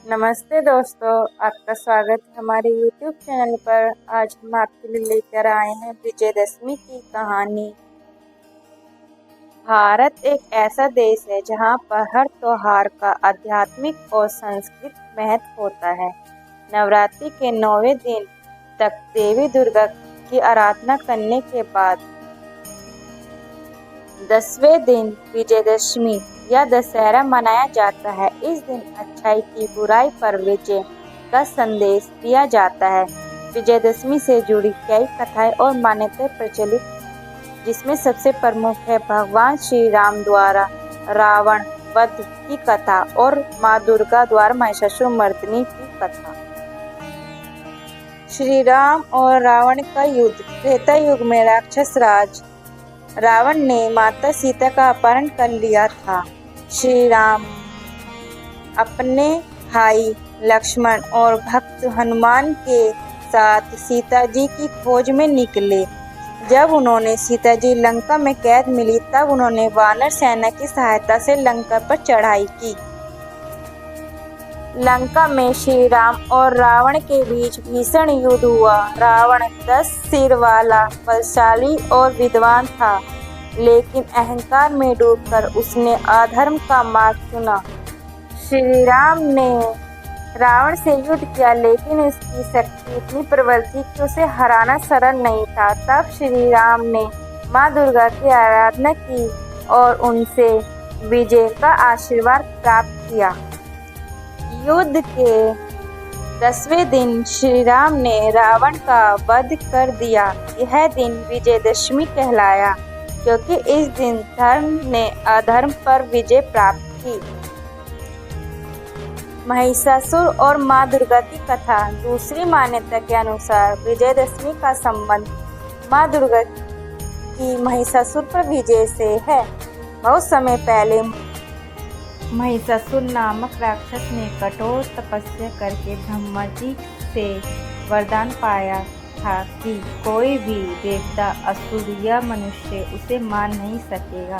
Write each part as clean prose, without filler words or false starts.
नमस्ते दोस्तों, आपका स्वागत है हमारे YouTube चैनल पर। आज हम आपके लिए लेकर आए हैं विजयदशमी की कहानी। भारत एक ऐसा देश है जहां पर हर त्योहार का आध्यात्मिक और सांस्कृतिक महत्व होता है। नवरात्रि के 9वें दिन तक देवी दुर्गा की आराधना करने के बाद 10वें दिन विजयदशमी या दशहरा मनाया जाता है। इस दिन अच्छाई की बुराई पर विजय का संदेश दिया जाता है। विजयदशमी से जुड़ी कई कथाएं और मान्यताएं प्रचलित, जिसमें सबसे प्रमुख है भगवान श्री राम द्वारा रावण वध की कथा और माँ दुर्गा द्वारा महिषासुर मर्दिनी की कथा। श्री राम और रावण का युद्ध। त्रेता युग में राक्षस राज रावण ने माता सीता का अपहरण कर लिया था। श्री राम अपने भाई लक्ष्मण और भक्त हनुमान के साथ सीता जी की खोज में निकले। जब उन्होंने सीता जी लंका में कैद मिली, तब उन्होंने वानर सेना की सहायता से लंका पर चढ़ाई की। लंका में श्री राम और रावण के बीच भीषण युद्ध हुआ। रावण 10 सिर वाला बलशाली और विद्वान था, लेकिन अहंकार में डूबकर उसने अधर्म का मार्ग चुना। श्री राम ने रावण से युद्ध किया, लेकिन उसकी शक्ति इतनी प्रबल थी कि उसे हराना सरल नहीं था। तब श्री राम ने माँ दुर्गा की आराधना की और उनसे विजय का आशीर्वाद प्राप्त किया। युद्ध के 10वें दिन श्री राम ने रावण का वध कर दिया। यह दिन विजयदशमी कहलाया, क्योंकि इस दिन धर्म ने अधर्म पर विजय प्राप्त की। महिषासुर और माँ दुर्गा की कथा। दूसरी मान्यता के अनुसार विजयदशमी का संबंध माँ दुर्गा की महिषासुर पर विजय से है। बहुत समय पहले महिषासुर नामक राक्षस ने कठोर तपस्या करके ब्रह्मा जी से वरदान पाया था कि कोई भी देवता, असुर या मनुष्य उसे मार नहीं सकेगा।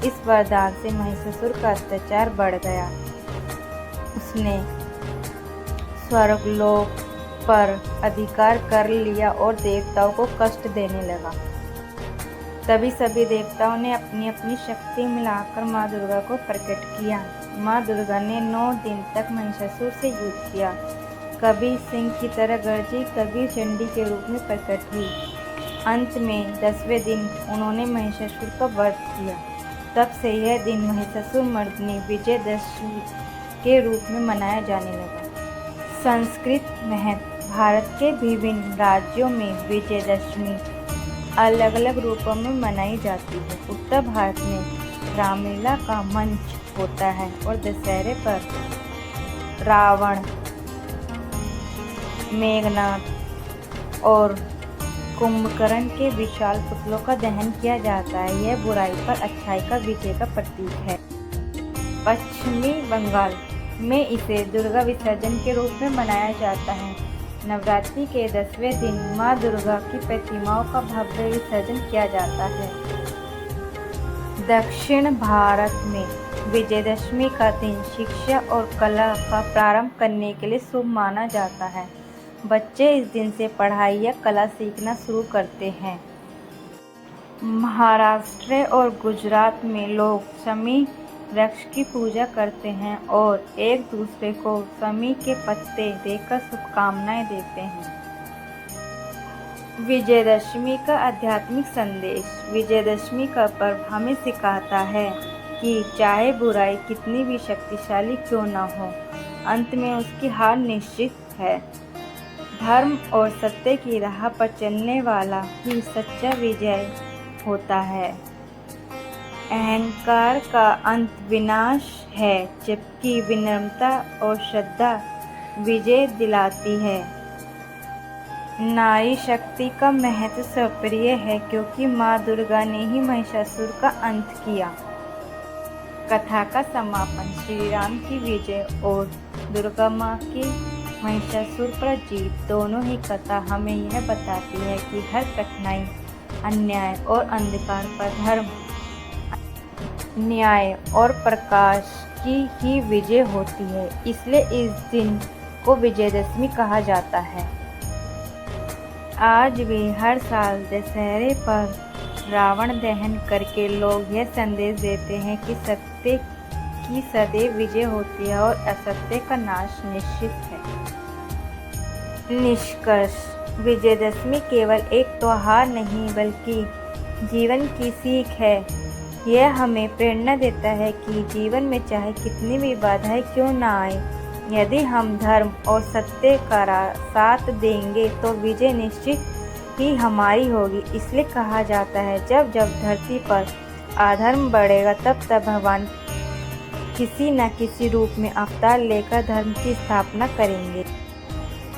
इस वरदान से महिषासुर का अत्याचार बढ़ गया। उसने स्वर्गलोक पर अधिकार कर लिया और देवताओं को कष्ट देने लगा। तभी सभी देवताओं ने अपनी अपनी शक्ति मिलाकर माँ दुर्गा को प्रकट किया। माँ दुर्गा ने 9 दिन तक महिषासुर से युद्ध किया। कभी सिंह की तरह गरजी, कभी चंडी के रूप में प्रकट हुई। अंत में 10वें दिन उन्होंने महिषासुर का वध किया। तब से यह दिन महिषासुर मर्दिनी विजयदशमी के रूप में मनाया जाने लगा। संस्कृत महत्व। भारत के विभिन्न राज्यों में विजयदशमी अलग अलग रूपों में मनाई जाती है। उत्तर भारत में रामलीला का मंच होता है और दशहरे पर रावण, मेघनाद और कुंभकर्ण के विशाल पुतलों का दहन किया जाता है। यह बुराई पर अच्छाई का विजय का प्रतीक है। पश्चिमी बंगाल में इसे दुर्गा विसर्जन के रूप में मनाया जाता है। नवरात्रि के 10वें दिन माँ दुर्गा की प्रतिमाओं का भव्य विसर्जन किया जाता है। दक्षिण भारत में विजयदशमी का दिन शिक्षा और कला का प्रारंभ करने के लिए शुभ माना जाता है। बच्चे इस दिन से पढ़ाई या कला सीखना शुरू करते हैं। महाराष्ट्र और गुजरात में लोग शमी वृक्ष की पूजा करते हैं और एक दूसरे को शमी के पत्ते देकर शुभकामनाएं देते हैं। विजयदशमी का आध्यात्मिक संदेश। विजयदशमी का पर्व हमें सिखाता है कि चाहे बुराई कितनी भी शक्तिशाली क्यों न हो, अंत में उसकी हार निश्चित है। धर्म और सत्य की राह पर चलने वाला ही सच्चा विजय होता है। अहंकार का अंत विनाश है, जबकि विनम्रता और श्रद्धा विजय दिलाती है। नारी शक्ति का महत्व सर्वप्रिय है, क्योंकि माँ दुर्गा ने ही महिषासुर का अंत किया। कथा का समापन। श्री राम की विजय और दुर्गा माँ की महिषासुर पर जीत, दोनों ही कथा हमें यह बताती है कि हर कठिनाई, अन्याय और अंधकार पर धर्म, न्याय और प्रकाश की ही विजय होती है, इसलिए इस दिन को विजयदशमी कहा जाता है। आज भी हर साल दशहरे पर रावण दहन करके लोग यह संदेश देते हैं कि सत्य की सदैव विजय होती है और असत्य का नाश निश्चित है। निष्कर्ष, विजयदशमी केवल एक त्योहार नहीं बल्कि जीवन की सीख है। यह हमें प्रेरणा देता है कि जीवन में चाहे कितनी भी बाधाएं क्यों न आए, यदि हम धर्म और सत्य का साथ देंगे तो विजय निश्चित ही हमारी होगी। इसलिए कहा जाता है, जब जब धरती पर अधर्म बढ़ेगा तब तब भगवान किसी न किसी रूप में अवतार लेकर धर्म की स्थापना करेंगे।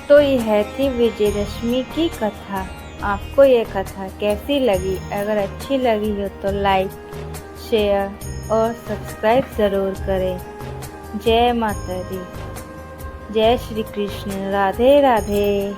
तो यह थी विजयदशमी की कथा। आपको ये कथा कैसी लगी? अगर अच्छी लगी हो तो लाइक, शेयर और सब्सक्राइब ज़रूर करें। जय माता दी, जय श्री कृष्ण, राधे राधे।